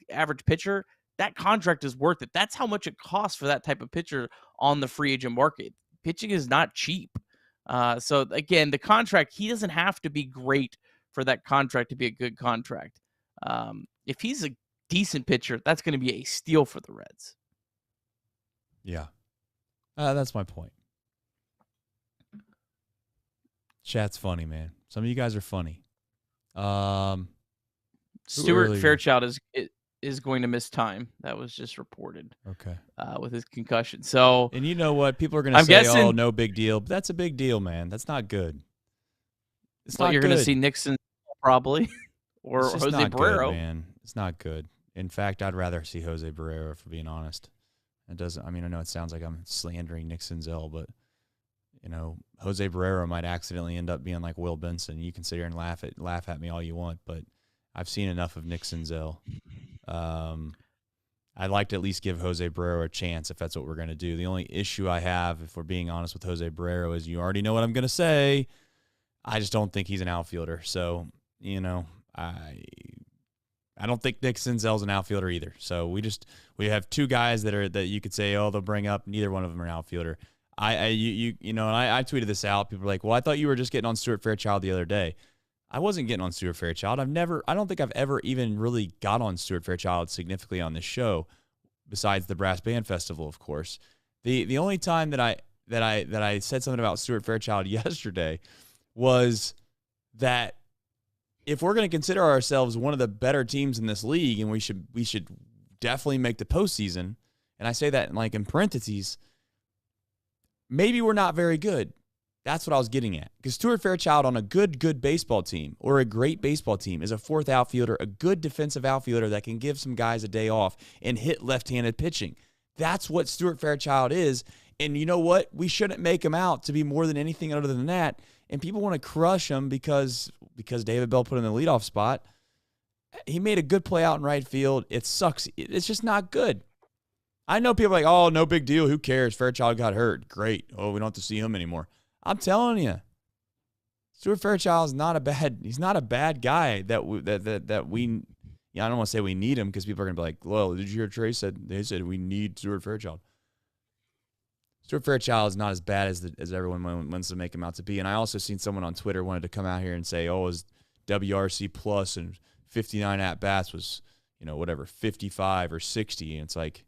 average pitcher, that contract is worth it. That's how much it costs for that type of pitcher on the free agent market. Pitching is not cheap. So again, the contract, he doesn't have to be great for that contract to be a good contract. If he's a decent pitcher, that's going to be a steal for the Reds. Yeah. That's my point. Chat's funny, man. Some of you guys are funny. Stuart Fairchild is going to miss time. That was just reported. Okay. With his concussion. So, and you know what? People are going to say, "Oh, no big deal." But that's a big deal, man. That's not good. It's not. You're going to see Nixon probably, or it's Jose Barrero. Good, man, it's not good. In fact, I'd rather see Jose Barrero, for being honest. It doesn't. I mean, I know it sounds like I'm slandering Nick Senzel, but Jose Barrero might accidentally end up being like Will Benson. You can sit here and laugh at me all you want, but I've seen enough of Nick Senzel. I'd like to at least give Jose Barrero a chance if that's what we're going to do. The only issue I have, if we're being honest with Jose Barrero, is you already know what I'm going to say. I just don't think he's an outfielder. So, I don't think Nick Senzel's an outfielder either. So we have 2 guys that you could say, oh, they'll bring up. Neither one of them are an outfielder. I tweeted this out. People were like, well, I thought you were just getting on Stuart Fairchild the other day. I wasn't getting on Stuart Fairchild. I don't think I've ever even really got on Stuart Fairchild significantly on this show, besides the Brass Band Festival, of course. The only time that I said something about Stuart Fairchild yesterday was that if we're going to consider ourselves one of the better teams in this league, and we should definitely make the postseason, and I say that in parentheses, maybe we're not very good. That's what I was getting at. Because Stuart Fairchild on a good baseball team, or a great baseball team, is a 4th outfielder, a good defensive outfielder that can give some guys a day off and hit left-handed pitching. That's what Stuart Fairchild is. And you know what? We shouldn't make him out to be more than anything other than that. And people want to crush him because David Bell put him in the leadoff spot. He made a good play out in right field. It sucks. It's just not good. I know people are like, oh, no big deal. Who cares? Fairchild got hurt. Great. Oh, we don't have to see him anymore. I'm telling you, Stuart Fairchild's not a bad guy that we I don't want to say we need him because people are going to be like, well, did you hear Trey they said we need Stuart Fairchild. Stuart Fairchild is not as bad as everyone wants to make him out to be. And I also seen someone on Twitter wanted to come out here and say, oh, his WRC plus and 59 at-bats was, whatever, 55 or 60. And it's like,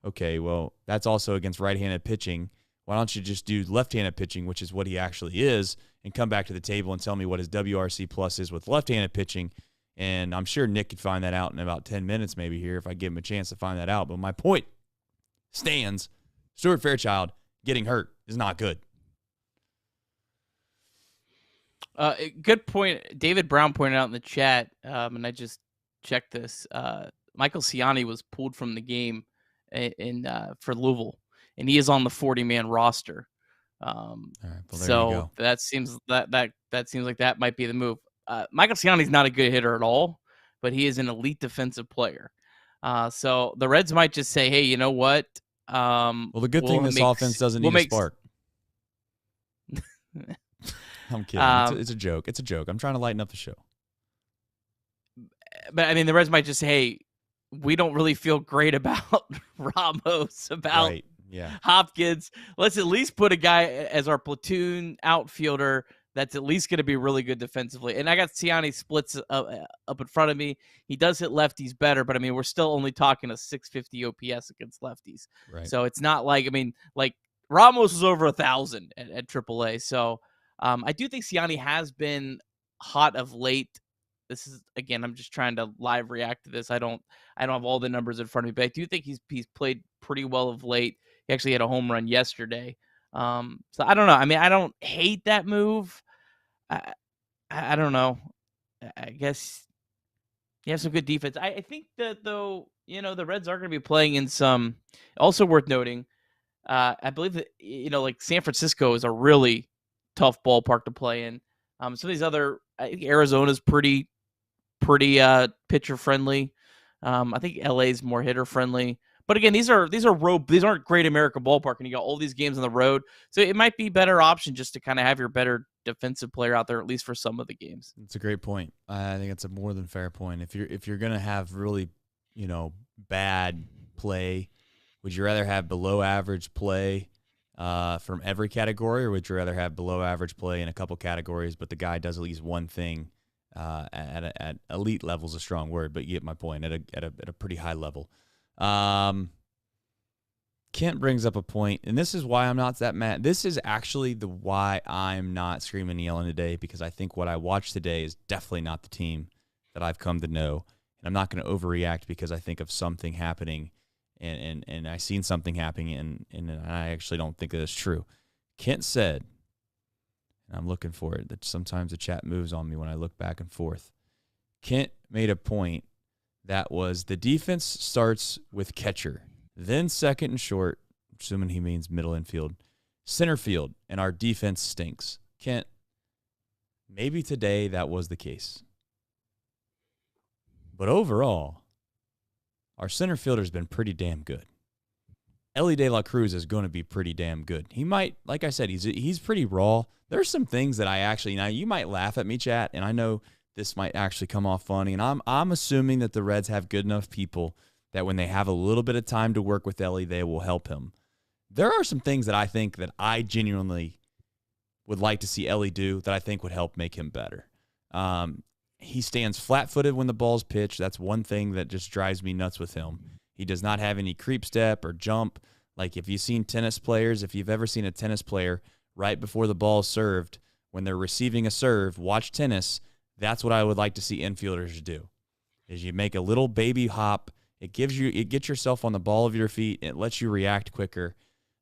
okay, well, that's also against right-handed pitching. Why don't you just do left-handed pitching, which is what he actually is, and come back to the table and tell me what his WRC plus is with left-handed pitching? And I'm sure Nick could find that out in about 10 minutes maybe here if I give him a chance to find that out. But my point stands, Stuart Fairchild getting hurt is not good. Good point. David Brown pointed out in the chat, and I just checked this. Michael Ciani was pulled from the game for Louisville, and he is on the 40-man roster. All right, well, so that seems like that might be the move. Michael Ciani's not a good hitter at all, but he is an elite defensive player. So the Reds might just say, hey, you know what? Well, the good thing this offense doesn't need a spark. I'm kidding. It's a joke. It's a joke. I'm trying to lighten up the show. But, I mean, the Reds might just say, hey, we don't really feel great about Ramos, about right. Yeah. Hopkins. Let's at least put a guy as our platoon outfielder that's at least going to be really good defensively. And I got Ciani splits up in front of me. He does hit lefties better, but, I mean, we're still only talking a 650 OPS against lefties. Right. So it's not like, I mean, like Ramos was over 1,000 at AAA. So I do think Ciani has been hot of late. This is, again, I'm just trying to live react to this. I don't have all the numbers in front of me, but I do think he's played pretty well of late. He actually had a home run yesterday. So I don't know. I mean, I don't hate that move. I don't know. I guess you have some good defense. I think that, though, the Reds are going to be playing in some, also worth noting, I believe that, like San Francisco is a really tough ballpark to play in. Some of these other, I think Arizona's pretty pitcher friendly. I think LA's more hitter friendly. But again, these aren't Great America ballpark, and you got all these games on the road. So it might be a better option just to kind of have your better defensive player out there, at least for some of the games. It's a great point. I think it's a more than fair point. If you're gonna have really, bad play, would you rather have below average play from every category, or would you rather have below average play in a couple categories, but the guy does at least one thing at elite level is a strong word, but you get my point, at a pretty high level. Kent brings up a point, and this is why I'm not that mad. This is actually why I'm not screaming and yelling today, because I think what I watched today is definitely not the team that I've come to know, and I'm not going to overreact because I think of something happening, and I seen something happening, and I actually don't think that it's true. Kent said, and I'm looking for it, that sometimes the chat moves on me when I look back and forth. Kent made a point that was the defense starts with catcher, then second and short, assuming he means middle infield, center field, and our defense stinks. Kent, maybe today that was the case. But overall, our center fielder's been pretty damn good. Elly De La Cruz is going to be pretty damn good. He might, like I said, he's pretty raw. There's some things that I actually, now you might laugh at me, chat, and I know this might actually come off funny, and I'm assuming that the Reds have good enough people that when they have a little bit of time to work with Elly, they will help him. There are some things that I think that I genuinely would like to see Elly do that I think would help make him better. He stands flat-footed when the ball's pitched. That's one thing that just drives me nuts with him. He does not have any creep step or jump. Like if you've seen tennis players, if you've ever seen a tennis player right before the ball is served, when they're receiving a serve, watch tennis. That's what I would like to see infielders do, is you make a little baby hop. It gets yourself on the ball of your feet. It lets you react quicker.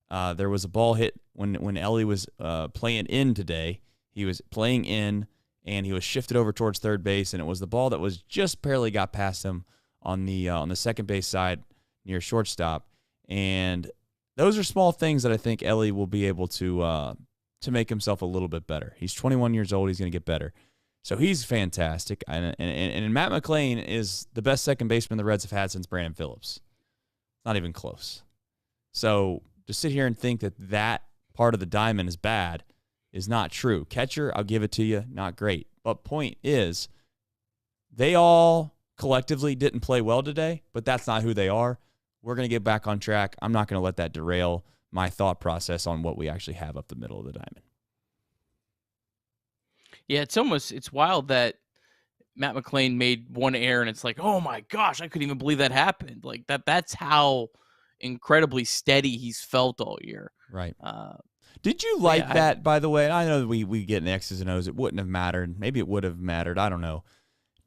There was a ball hit when Elly was playing in today. He was playing in, and he was shifted over towards third base, and it was the ball that was just barely got past him on the second base side near shortstop. And those are small things that I think Elly will be able to make himself a little bit better. He's 21 years old. He's going to get better. So he's fantastic. And Matt McLain is the best second baseman the Reds have had since Brandon Phillips. Not even close. So to sit here and think that part of the diamond is bad, is not true. Catcher, I'll give it to you, not great. But point is, they all collectively didn't play well today, but that's not who they are. We're going to get back on track. I'm not going to let that derail my thought process on what we actually have up the middle of the diamond. Yeah, it's wild that Matt McClain made one error and it's like, oh my gosh, I couldn't even believe that happened. Like that's how incredibly steady he's felt all year. Right. Did you like yeah, that, by the way? I know we get in X's and O's. It wouldn't have mattered. Maybe it would have mattered. I don't know.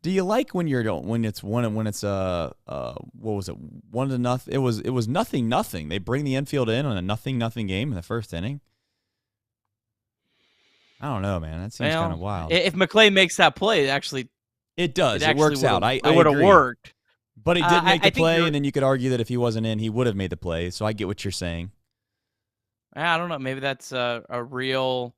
Do you like when it's what was it, 1-0? It was 0-0. They bring the infield in on a 0-0 game in the first inning. I don't know, man. That seems kind of wild. If McClain makes that play, it does. It works out. It would have worked. But he did make the play, and then you could argue that if he wasn't in, he would have made the play. So I get what you're saying. I don't know. Maybe that's a real.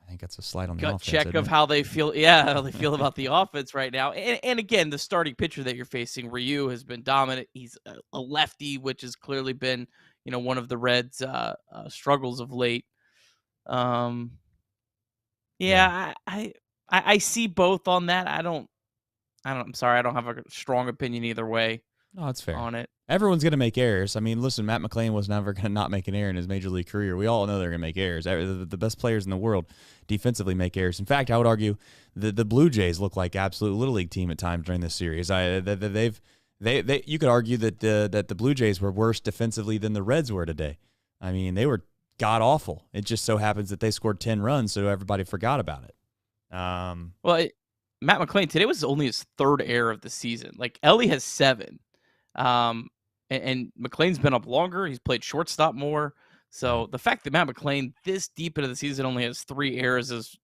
I think that's a slight on the gut offense, check of how they feel. Yeah, how they feel about the offense right now. And again, the starting pitcher that you're facing, Ryu, has been dominant. He's a lefty, which has clearly been one of the Reds' struggles of late. Yeah. I see both on that. I'm sorry, I don't have a strong opinion either way. No, that's fair. On it. Everyone's going to make errors. I mean, listen, Matt McClain was never going to not make an error in his major league career. We all know they're going to make errors. The best players in the world defensively make errors. In fact, I would argue the Blue Jays look like absolute little league team at times during this series. You could argue that the Blue Jays were worse defensively than the Reds were today. I mean, they were god awful. It just so happens that they scored 10 runs, so everybody forgot about it. Matt McClain today was only his third error of the season. Like Ellie has 7. And McClain's been up longer. He's played shortstop more. So the fact that Matt McClain this deep into the season only has 3 errors is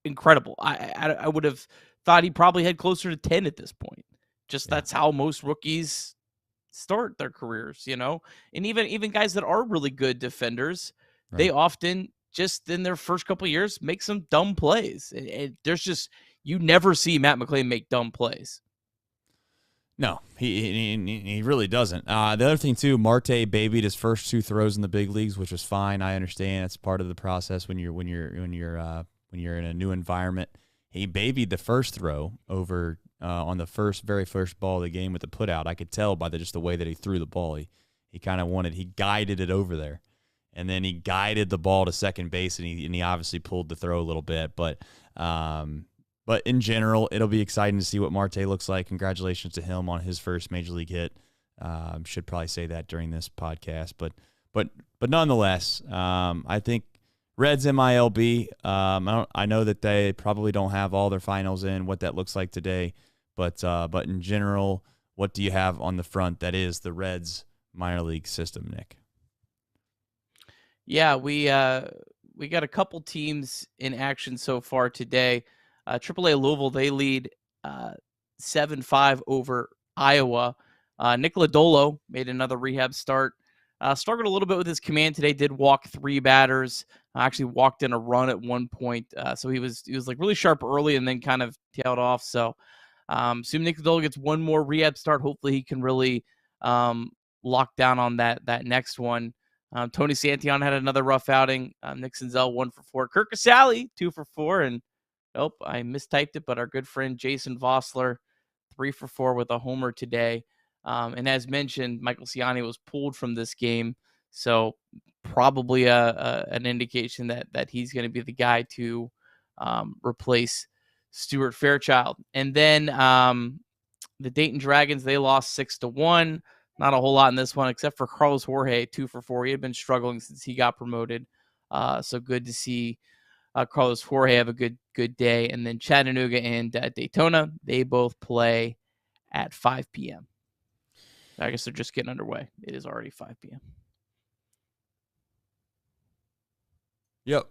incredible. I would have thought he probably had closer to 10 at this point. That's how most rookies start their careers, And even guys that are really good defenders, right, they often just in their first couple of years make some dumb plays. You never see Matt McClain make dumb plays. No, he really doesn't. The other thing too, Marty babied his first 2 throws in the big leagues, which was fine. I understand it's part of the process when you're in a new environment. He babied the first throw over on the very first ball of the game with the putout. I could tell by the way that he threw the ball. He kind of he guided it over there, and then he guided the ball to second base, and he obviously pulled the throw a little bit, but. But in general, it'll be exciting to see what Marty looks like. Congratulations to him on his first major league hit. Should probably say that during this podcast, but nonetheless, I think Reds MILB. I know that they probably don't have all their finals in what that looks like today, but in general, what do you have on the front that is the Reds minor league system, Nick? Yeah, we got a couple teams in action so far today. AAA Louisville, they lead 7-5 over Iowa. Nick Lodolo made another rehab start. Struggled a little bit with his command today. Did walk 3 batters. Actually walked in a run at one point. So he was like really sharp early and then kind of tailed off. So assume Nick Lodolo gets one more rehab start. Hopefully he can really lock down on that next one. Tony Santillan had another rough outing. Nick Senzel 1 for 4. Kirk Casale 2 for 4, and nope, I mistyped it, but our good friend Jason Vossler, 3 for 4 with a homer today. And as mentioned, Michael Ciani was pulled from this game, so probably an indication that he's going to be the guy to replace Stuart Fairchild. And then the Dayton Dragons, they lost 6-1. Not a whole lot in this one, except for Carlos Jorge, 2 for 4. He had been struggling since he got promoted, so good to see Carlos Jorge have a good day. And then Chattanooga and Daytona, they both play at 5 p.m. I guess they're just getting underway. It is already 5 p.m. Yep.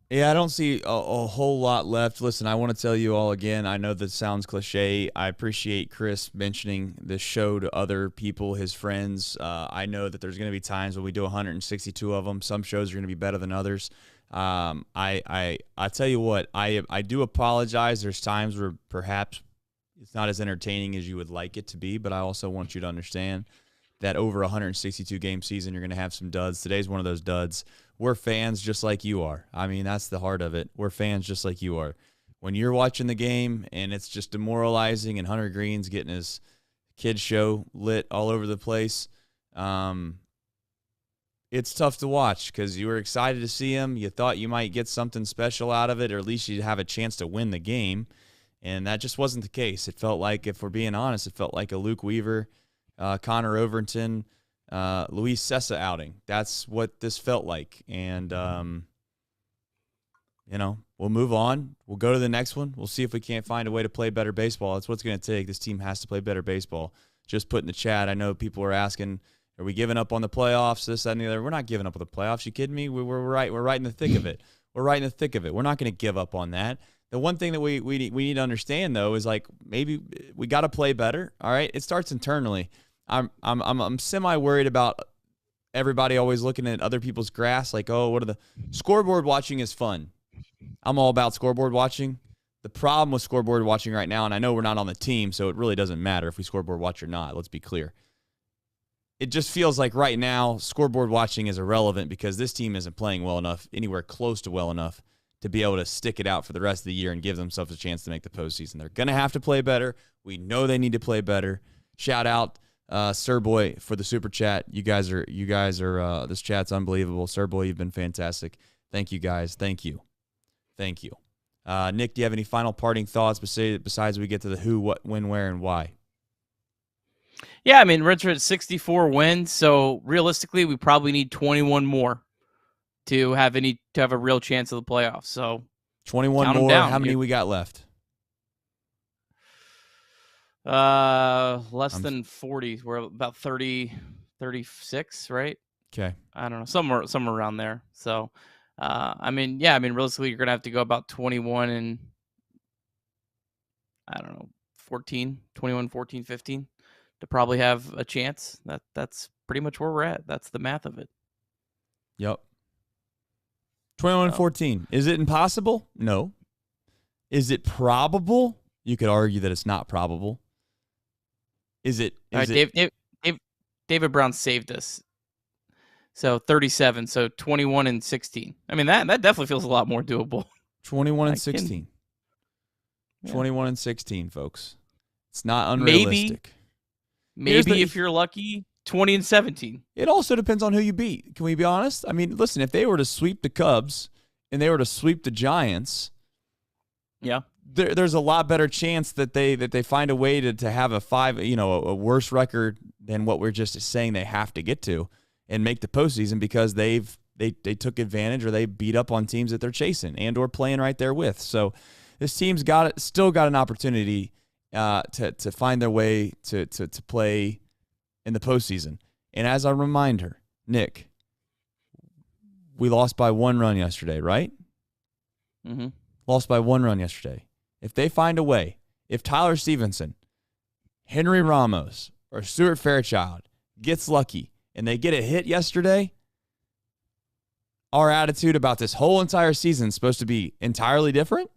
Yeah, I don't see a whole lot left. Listen, I want to tell you all again, I know that sounds cliche. I appreciate Chris mentioning this show to other people, his friends. I know that there's going to be times when we do 162 of them. Some shows are going to be better than others. I tell you what, I do apologize. There's times where perhaps it's not as entertaining as you would like it to be, but I also want you to understand that over 162 game season, you're going to have some duds. Today's one of those duds. We're fans just like you are. I mean, that's the heart of it. We're fans just like you are. When you're watching the game and it's just demoralizing and Hunter Greene's getting his kids show lit all over the place, it's tough to watch because you were excited to see him. You thought you might get something special out of it, or at least you'd have a chance to win the game. And that just wasn't the case. It felt like, if we're being honest, it felt like a Luke Weaver, Connor Overton, Luis Cessa outing. That's what this felt like. And, we'll move on. We'll go to the next one. We'll see if we can't find a way to play better baseball. That's what it's going to take. This team has to play better baseball. Just put in the chat, I know people are asking, are we giving up on the playoffs, this, that, and the other? We're not giving up on the playoffs. You kidding me? We're right. We're right in the thick of it. We're right in the thick of it. We're not going to give up on that. The one thing that we need to understand, though, is like maybe we got to play better. All right, it starts internally. I'm semi worried about everybody always looking at other people's grass. Like, oh, what are the scoreboard watching is fun. I'm all about scoreboard watching. The problem with scoreboard watching right now, and I know we're not on the team, so it really doesn't matter if we scoreboard watch or not. Let's be clear. It just feels like right now scoreboard watching is irrelevant because this team isn't playing well enough, anywhere close to well enough, to be able to stick it out for the rest of the year and give themselves a chance to make the postseason. They're going to have to play better. We know they need to play better. Shout out Sir Boy for the super chat. You guys are this chat's unbelievable. Sir Boy, you've been fantastic. Thank you guys. Thank you. Nick, do you have any final parting thoughts besides we get to the who, what, when, where, and why? Yeah, I mean, Reds are at 64 wins, so realistically, we probably need 21 more to have a real chance of the playoffs. So 21 more. How many we got left? Less than 40. We're about 30, 36, right? Okay. I don't know, somewhere around there. So, realistically, you're gonna have to go about 21 and 21, 14, 15 to probably have a chance. That's pretty much where we're at. That's the math of it. Yep. 21 and 14. Is it impossible? No. Is it probable? You could argue that it's not probable. David Brown saved us. So 37. So 21 and 16. I mean, that definitely feels a lot more doable. 21 and 16. 21 and 16, folks. It's not unrealistic. Maybe if you're lucky, 20 and 17. It also depends on who you beat. Can we be honest? I mean, listen, if they were to sweep the Cubs and they were to sweep the Giants, yeah, there's a lot better chance that they find a way to have a worse record than what we're just saying they have to get to and make the postseason because they took advantage or they beat up on teams that they're chasing and or playing right there with. So this team's still got an opportunity to find their way to play in the postseason. And as a reminder, Nick, we lost by 1 run yesterday, right? Mm-hmm. Lost by 1 run yesterday. If they find a way, if Tyler Stevenson, Henry Ramos, or Stuart Fairchild gets lucky and they get a hit yesterday, our attitude about this whole entire season is supposed to be entirely different?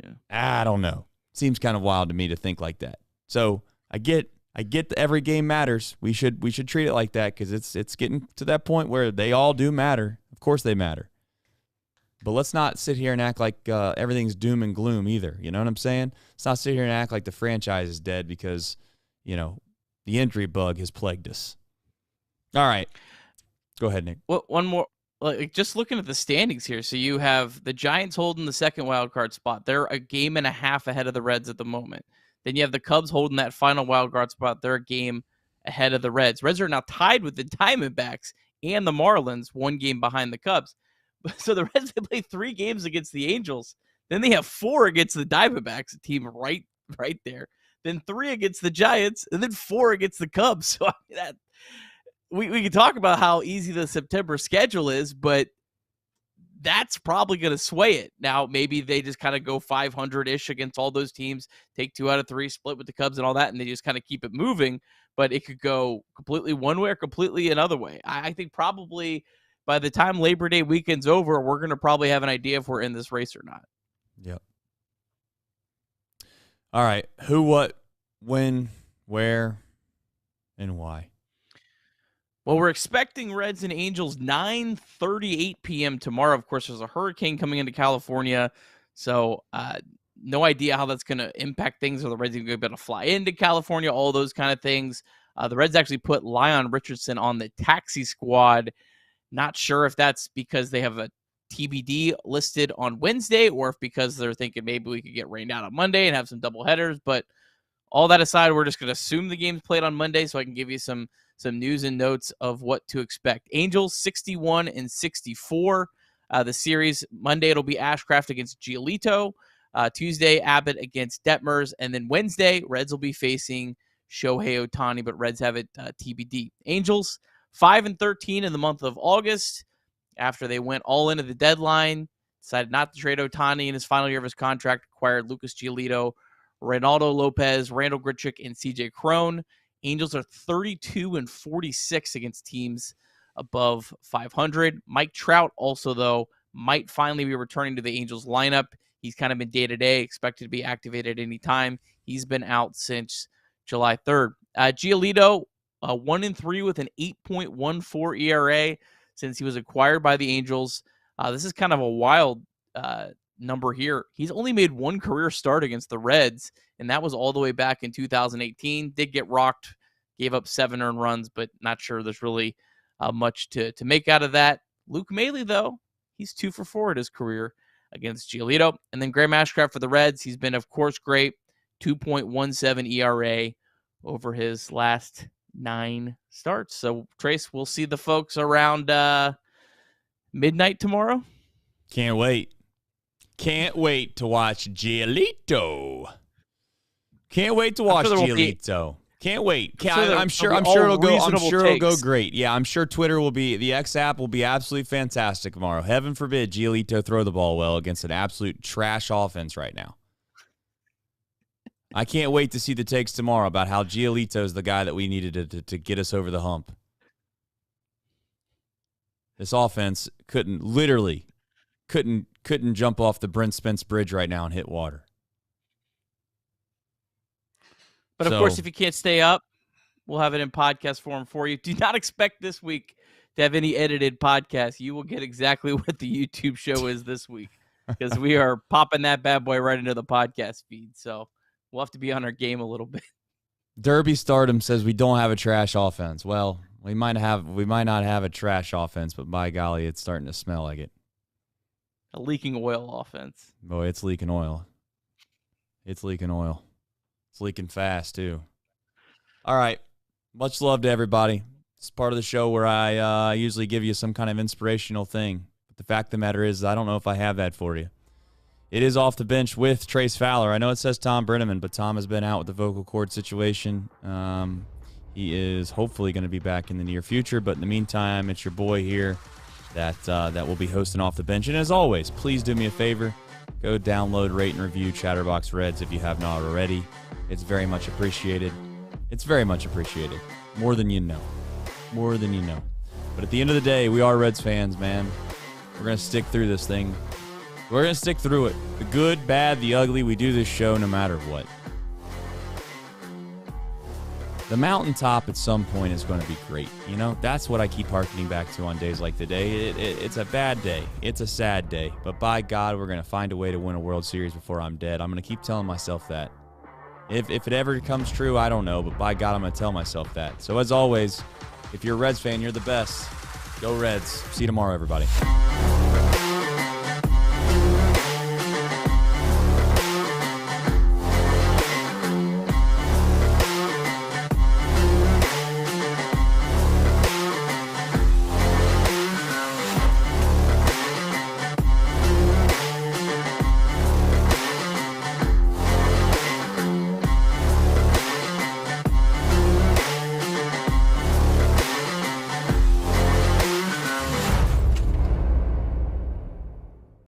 Yeah. I don't know. Seems kind of wild to me to think like that. So I get that every game matters. We should treat it like that because it's getting to that point where they all do matter. Of course they matter. But let's not sit here and act like everything's doom and gloom either. You know what I'm saying? Let's not sit here and act like the franchise is dead because, the injury bug has plagued us. All right. Go ahead, Nick. Well, one more. Just looking at the standings here. So you have the Giants holding the second wild card spot. They're a game and a half ahead of the Reds at the moment. Then you have the Cubs holding that final wild card spot. They're a game ahead of the Reds. Reds are now tied with the Diamondbacks and the Marlins, 1 game behind the Cubs. So the Reds, they play 3 games against the Angels. Then they have 4 against the Diamondbacks, a team right there. Then 3 against the Giants, and then 4 against the Cubs. So I mean, that we can talk about how easy the September schedule is, but that's probably going to sway it. Now, maybe they just kind of go 500-ish against all those teams, take 2 out of 3, split with the Cubs and all that, and they just kind of keep it moving. But it could go completely one way or completely another way. I think probably by the time Labor Day weekend's over, we're going to probably have an idea if we're in this race or not. Yep. All right. Who, what, when, where, And why? Well, we're expecting Reds and Angels 9:38 p.m. tomorrow. Of course, there's a hurricane coming into California, so no idea how that's going to impact things. Are the Reds going to be able to fly into California? All those kind of things. The Reds actually put Lyon Richardson on the taxi squad. Not sure if that's because they have a TBD listed on Wednesday or if because they're thinking maybe we could get rained out on Monday and have some double headers. But all that aside, we're just going to assume the game's played on Monday so I can give you some news and notes of what to expect. Angels 61-64. The series, Monday it'll be Ashcraft against Giolito. Tuesday, Abbott against Detmers. And then Wednesday, Reds will be facing Shohei Ohtani, but Reds have it TBD. Angels 5-13 in the month of August after they went all into the deadline, decided not to trade Ohtani in his final year of his contract, acquired Lucas Giolito, Reynaldo Lopez, Randall Grichuk, and CJ Cron. Angels are 32-46 against teams above 500. Mike Trout also, though, might finally be returning to the Angels lineup. He's kind of been day-to-day, expected to be activated any time. He's been out since July 3rd. Giolito, 1-3 with an 8.14 ERA since he was acquired by the Angels. This is kind of a wild number here. He's only made one career start against the Reds, and that was all the way back in 2018. Did get rocked, gave up 7 earned runs, but not sure there's really much to make out of that. Luke Maile, though, he's 2 for 4 at his career against Giolito. And then Graham Ashcraft for the Reds. He's been, of course, great. 2.17 ERA over his last 9 starts. So, Trace, we'll see the folks around midnight tomorrow. Can't wait. Can't wait to watch Giolito. Can't wait to watch Giolito. Can't wait. I'm sure it'll go great. Yeah, I'm sure the X app will be absolutely fantastic tomorrow. Heaven forbid Giolito throw the ball well against an absolute trash offense right now. I can't wait to see the takes tomorrow about how Giolito is the guy that we needed to get us over the hump. This offense couldn't jump off the Brent Spence Bridge right now and hit water. But of course, if you can't stay up, we'll have it in podcast form for you. Do not expect this week to have any edited podcast. You will get exactly what the YouTube show is this week because we are popping that bad boy right into the podcast feed. So we'll have to be on our game a little bit. Derby Stardom says we don't have a trash offense. Well, we might not have a trash offense, but by golly, it's starting to smell like it. A leaking oil offense. Boy, it's leaking oil. It's leaking oil. It's leaking fast, too. All right. Much love to everybody. It's part of the show where I usually give you some kind of inspirational thing. But the fact of the matter is, I don't know if I have that for you. It is Off the Bench with Trace Fowler. I know it says Thom Brennaman, but Thom has been out with the vocal cord situation. He is hopefully going to be back in the near future. But in the meantime, it's your boy here that will be hosting Off the Bench. And as always, please do me a favor. Go download, rate, and review Chatterbox Reds if you have not already. It's very much appreciated. It's very much appreciated. More than you know. More than you know. But at the end of the day, we are Reds fans, man. We're going to stick through this thing. We're going to stick through it. The good, bad, the ugly. We do this show no matter what. The mountaintop at some point is going to be great. You know, that's what I keep harkening back to on days like today. It's a bad day. It's a sad day. But by God, we're going to find a way to win a World Series before I'm dead. I'm going to keep telling myself that. If it ever comes true, I don't know. But by God, I'm going to tell myself that. So as always, if you're a Reds fan, you're the best. Go Reds. See you tomorrow, everybody.